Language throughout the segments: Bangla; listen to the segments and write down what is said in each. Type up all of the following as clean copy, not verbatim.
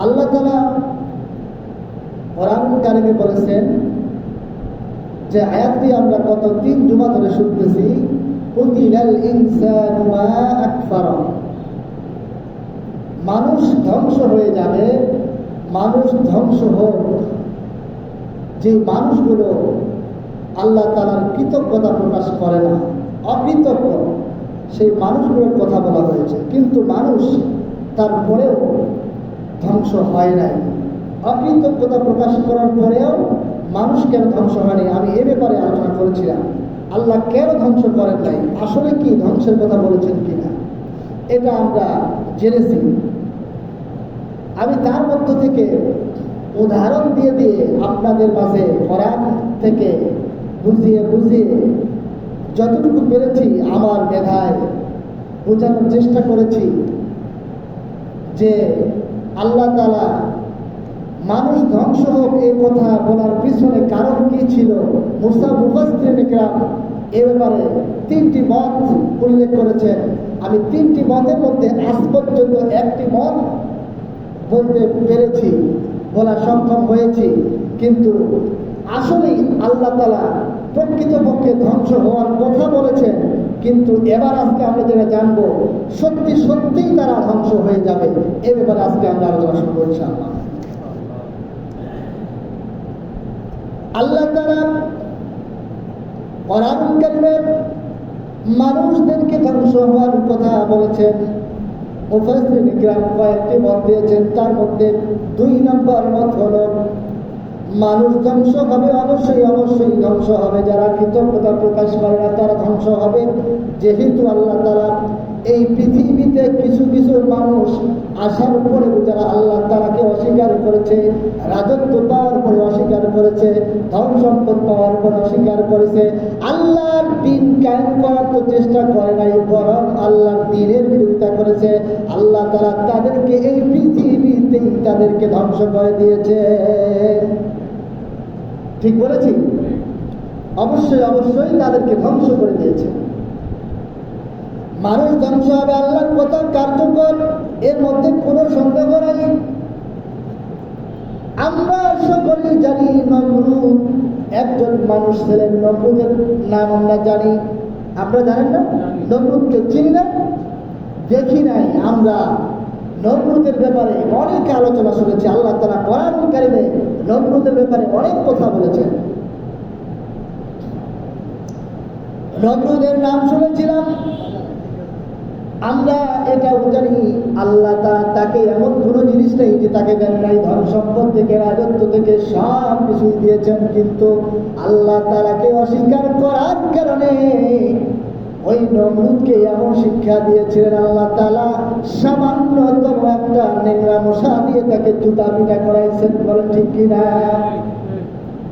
আল্লাহ তাআলা কোরআন কারিমে বলেছেন, যে আয়াতটি আমরা গত 3 জুমা ধরে শুনতেছি, কুতিলাল ইনসানু মা আকফারা। মানুষ ধ্বংস হয়ে যাবে, মানুষ ধ্বংস হোক যে মানুষগুলো আল্লাহ তাআলার কৃতজ্ঞতা প্রকাশ করে না, অকৃতজ্ঞ, সেই মানুষগুলোর কথা বলা হয়েছে। কিন্তু মানুষ তারপরেও ধ্বংস হয় নাই। অকৃতজ্ঞতা প্রকাশ করার পরেও মানুষ কেন ধ্বংস হয়নি, আমি এ ব্যাপারে আলোচনা করেছিলাম। আল্লাহ কেন ধ্বংস করেন নাই, আসলে কি ধ্বংসের কথা বলেছেন কিনা, এটা আমরা জেনেছি। আমি তার মধ্য থেকে উদাহরণ দিয়ে দিয়ে আপনাদের মাঝে কোরআন থেকে বুঝিয়ে বুঝিয়ে যতটুকু পেরেছি আমার মেধায় বোঝানোর চেষ্টা করেছি যে আল্লাহ তাআলা মানুষ ধ্বংস হোক এই কথা বলার পিছনে কারণ কি ছিল। মুফাসসিরিনে কেরাম এ ব্যাপারে 3টি মত উল্লেখ করেছেন। আমি 3টি মতের মধ্যে আজ পর্যন্ত একটি মত বলতে পেরেছি, বলা সক্ষম হয়েছি। কিন্তু আসলেই আল্লাহ তাআলা প্রকৃতপক্ষে ধ্বংস হওয়ার কথা বলেছেন, কিন্তু এবার আজকে আমরা যেটা জানবো, সত্যি সত্যিই তারা ধ্বংস হয়ে যাবে। এ ব্যাপারে আজকে আমরা আলোচনা শুরু করছি। আল্লাহ তাআলা কোরআন কারিমে মানুষদেরকে ধ্বংস হওয়ার কথা বলেছেন। মুফাসসিরিনে কেরাম কয়েকটি মত দিয়েছেন, তার মধ্যে 2 নম্বর মত হলো মানুষ ধ্বংস হবে, অবশ্যই অবশ্যই ধ্বংস হবে। যারা কৃতজ্ঞতা প্রকাশ করে না তারা ধ্বংস হবে। যেহেতু আল্লাহ তাআলা এই পৃথিবীতে কিছু কিছু মানুষ আসার পরে যারা আল্লাহ তাআলাকে অস্বীকার করেছে, রাজত্ব পাওয়ার পরে অস্বীকার করেছে, ধন সম্পদ পাওয়ার পরে অস্বীকার করেছে, আল্লাহর দ্বীন কায়েম করার তো চেষ্টা করে নাই, বরং আল্লাহর দ্বীনের বিরোধিতা করেছে, আল্লাহ তাআলা তাদেরকে এই পৃথিবীতেই তাদেরকে ধ্বংস করে দিয়েছে। ঠিক বলেছি? অবশ্যই অবশ্যই তাদেরকে ধ্বংস করে দিয়েছে। মানুষ ধ্বংস হবে, আল্লাহর কথা কার্যকর, এর মধ্যে কোনো সন্দেহ নাই। আমরা সকলেই জানি নমরুদ একজন মানুষ ছিলেন। নমরুদের নাম আমরা জানি। আপনারা জানেন না? নমরুদকে চিনি না, দেখি নাই। আমরা নমরুদের ব্যাপারে অনেক আলোচনা শুনেছি। আল্লাহ তাআলা কোরআন কারিমে নমরুদের ব্যাপারে অনেক কথা বলেছেন। নমরুদের নাম শুনেছিলাম। আমরা এটাও জানি আল্লাহ তাকে এমন কোনো জিনিস নেই যে তাকে দেন নাই, ধন সম্পদ থেকে রাজত্ব থেকে সব কিছু দিয়েছেন, কিন্তু আল্লাহ তাআলাকে অস্বীকার করার কারণে ওই নমরুদকে এমন শিক্ষা দিয়েছিলেন আল্লাহ তাআলা, সামান্যতম একটা নেংরা মশা দিয়ে তাকে জুতা পিটা করাইছেন। বলেন ঠিক কিনা?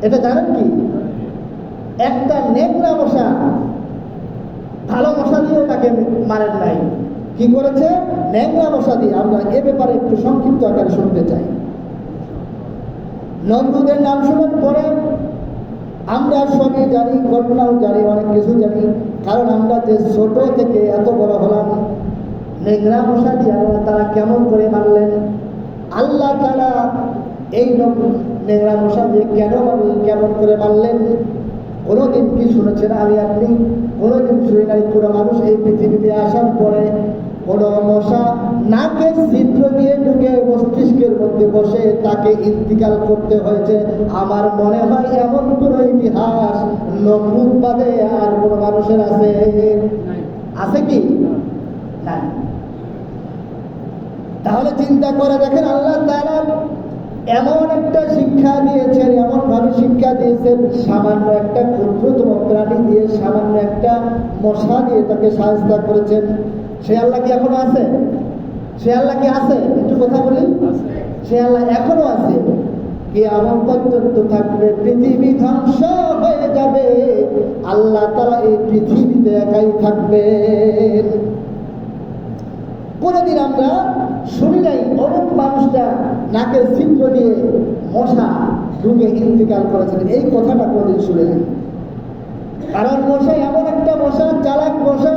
এটা জানেন কি? একটা নেংরা মশা, ভালো মশা দিয়েও তাকে মারেন নাই। কি করেছে? নেংরা মশা দিয়ে। আমরা এ ব্যাপারে একটু সংক্ষিপ্ত আকারে শুনতে চাই। নমরুদের নাম শোনার পরে আমরা সবই জানি, ঘটনাও জানি, অনেক কিছু জানি। কারণ আমরা যে ছোট থেকে এত বড় হলাম, নেংরা মশা দিয়ে আল্লাহ তাআলা কেমন করে মারলেন, আল্লাহ তাআলা এই নেংরা মশা দিয়ে কেন মারলেন, কেমন করে মারলেন, কোনোদিন কি শুনেছেন? আমি আপনি কোনোদিন শুনি নাই। কোনো মানুষ এই পৃথিবীতে আসার পরে কোনো মশা নাকের ছিদ্র দিয়ে ঢুকে মস্তিষ্কের মধ্যে বসে তাকে ইন্তিকাল করতে হয়েছে। আমার মনে হয় এমন কোনো ইতিহাস নমরুদ বাদে আর কোনো মানুষের আছে? আছে কি? নাই। তাহলে চিন্তা করে দেখেন, আল্লাহ তাআলা এমন একটা শিক্ষা দিয়েছেন, এমন ভাবে শিক্ষা দিয়েছেন, সামান্য একটা ক্ষুদ্রতম প্রাণী দিয়ে, সামান্য একটা মশা দিয়ে তাকে সাহায্য করেছেন। সে আল্লাহ কি এখনো আছে? সে আল্লাহ কি আছে? একটু কথা বলি। সে আল্লাহ এখনো আছে, কিয়ামত পর্যন্ত থাকবে। পৃথিবী ধ্বংস হয়ে যাবে, আল্লাহ তাআলা এই পৃথিবীতে একাই থাকবেন। কোনদিন আমরা শুনি নাই অমুক মানুষটা নাকের ছিদ্র দিয়ে মশা ঢুকে ইন্তিকাল করেছেন, এই কথাটা কোনদিন শুনে নাই। কারণ মশা এমন একটা মশা, চালাক মশা,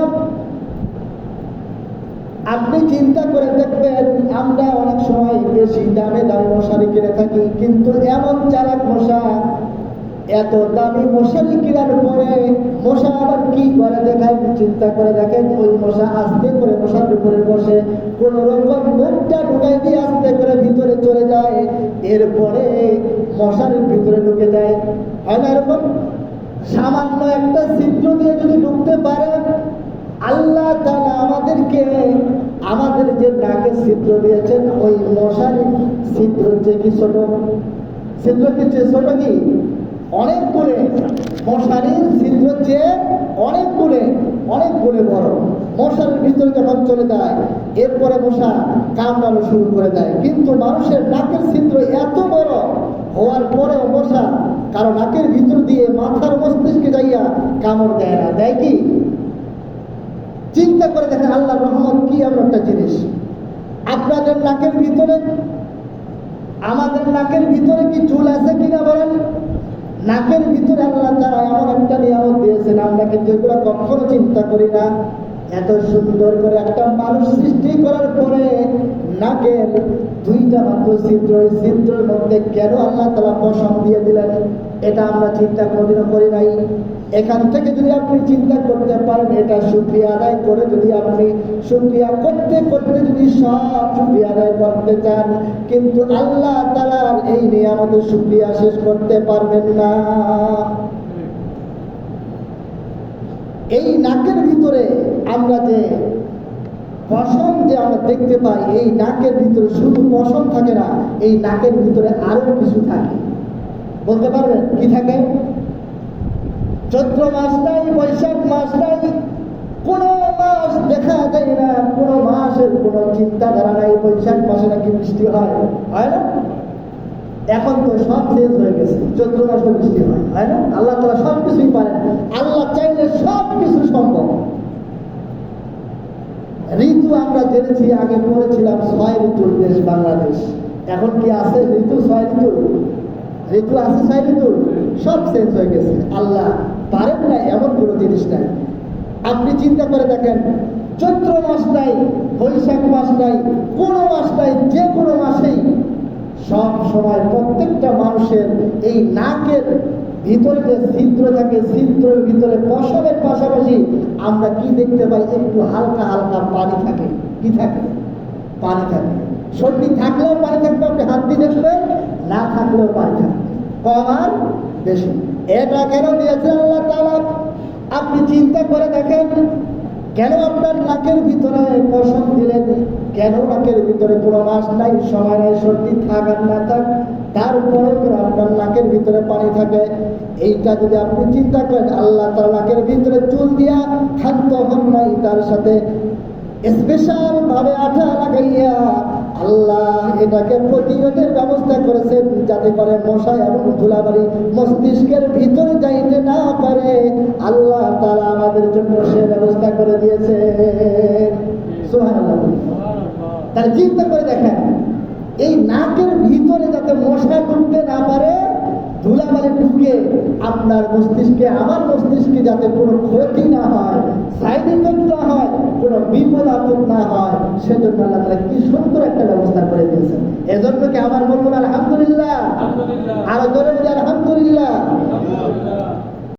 আপনি চিন্তা করে দেখবেন, আমরা অনেক সময় বেশি দামে দামি মশারি কিনে থাকি, কিন্তু এমন চালাক মশা, এত দামি মশারি কেনার পরে মশা আবার কি করে দেখায়, চিন্তা করে দেখেন। ওই মশা আস্তে করে মশার উপরে বসে, কোন রকম মুখটা ঢুকাই দিয়ে আস্তে করে ভিতরে চলে যায়, এরপরে মশারির ভিতরে ঢুকে যায়। হয় না এরকম? সামান্য একটা ছিদ্র দিয়ে যদি ঢুকতে পারে, আল্লাহ তাআলা আমাদেরকে আমাদের যে নাকে ছিদ্র দিয়েছেন, ওই মশারির ছিদ্র যে কি ছোট, ছিদ্র কি ছোট, কি অনেক গুণে, মশারির ছিদ্র চেয়ে অনেক গুণে বড়। মশারির ভিতরে যখন চলে যায়, এরপরে মশা কামড়ানো শুরু করে দেয়। কিন্তু মানুষের নাকের ছিদ্র এত বড় হওয়ার পরেও মশা কারো নাকের ভিতর দিয়ে মাথার মস্তিষ্কে যাইয়া কামড় দেয় না, দেয় কি? চিন্তা করে দেখেন আল্লাহর রহমত কি এমন একটা জিনিস। আপনাদের নাকের ভিতরে, আমাদের নাকের ভিতরে কি চুল আছে কিনা বলেন? নাকের ভিতরে আল্লাহ তাআলা এমন একটা নিয়ামত দিয়েছেন, আমরা কিন্তু এগুলো কখনো চিন্তা করি না। এত সুন্দর করে একটা মানুষ সৃষ্টি করার পরে নাকের দুইটা মাত্র ছিদ্র, ওই ছিদ্রের মধ্যে কেন আল্লাহ তাআলা পশম দিয়ে দিলেন, এটা আমরা চিন্তা কোনোদিনও করি নাই। এখান থেকে যদি আপনি চিন্তা করতে পারেন, এটা শুকরিয়া আদায় করে, যদি আপনি শুকরিয়া করতে করতে যদি সব শুকরিয়া আদায় করতে চান, কিন্তু আল্লাহ তাআলার এই নিয়ামতের শুকরিয়া শেষ করতে পারবেন না। এই নাকের ভিতরে আমরা যে পশম যে আমরা দেখতে পাই, এই নাকের ভিতরে শুধু পশম থাকে না, এই নাকের ভিতরে আরো কিছু থাকে। বলতে পারবেন কি থাকে? চৈত্র মাস নাই, বৈশাখ মাস নাই, কোন মাস দেখা যায় না, কোন মাসের কোন চিন্তাধারা নাই। বৈশাখ মাসে নাকি বৃষ্টি হয়, হয় না? এখন তো সব চেঞ্জ হয়ে গেছে, চৈত্র মাসে বৃষ্টি হয় না? আল্লাহ তাআলা সব কিছুই পারেন, আল্লাহ চাইলে সব কিছু সম্ভব। ঋতু আমরা জেনেছি, আগে পড়েছিলাম 6 ঋতুর দেশ বাংলাদেশ। এখন কি আছে ঋতু? 6 ঋতু ঋতু আছে? 6 ঋতু সব চেঞ্জ হয়ে গেছে। আল্লাহ পারেন না এমন কোনো জিনিস নাই। আপনি চিন্তা করে দেখেন, চৈত্র মাস নাই, বৈশাখ মাস নাই, কোনো মাস নাই, যে কোনো মাসেই সব সময় প্রত্যেকটা মানুষের এই নাকের ভিতরে যে ছিদ্র থাকে, ছিদ্রের ভিতরে পশমের পাশাপাশি আমরা কি দেখতে পাই? একটু হালকা হালকা পানি থাকে। কি থাকে? পানি থাকে। সর্দি থাকলেও পানি থাকবে, আপনি হাত দিয়ে দেখবেন, না থাকলেও পানি থাকবে, কম আর বেশি। এটা কেন দিয়েছে আল্লাহ তাআলা? আপনি চিন্তা করে দেখেন, কেন আপনার নাকের ভিতরে পশম দিলেন? কেন নাকের ভিতরে কোনো মাস নাই, সময় নাই, সর্দি থাক আর না থাক, তারপরে আপনার নাকের ভিতরে পানি থাকে। এইটা যদি আপনি চিন্তা করেন, আল্লাহ তাআলা নাকের ভিতরে চুল দিয়া ক্ষান্ত হন নাই, তার সাথে স্পেশাল ভাবে আঠা লাগাইয়া আল্লাহ এটাকে প্রতিরোধের ব্যবস্থা করেছেন, যাতে করে মশা এবং ধুলাবালি মস্তিষ্কের ভিতরে যাইতে না পারে। আল্লাহ তাআলা আমাদের জন্য সে ব্যবস্থা করে দিয়েছে। সুবহানাল্লাহ। তাহলে চিন্তা করে দেখেন, এই নাকের ভিতরে যাতে মশা ঢুকতে না পারে, ধুলাবালি ঢুকে আপনার মস্তিষ্কে, আমার মস্তিষ্কে যাতে কোনো ক্ষতি না হয়, সাইড ইফেক্ট না হয়, কোনো বিপদ আপদ না হয়, সেজন্য আল্লাহ তাআলা কি সুন্দর একটা ব্যবস্থা করে দিয়েছেন। এজন্য কি আমার বলবো আলহামদুলিল্লাহ? আরো জোরে বলি আলহামদুলিল্লাহ।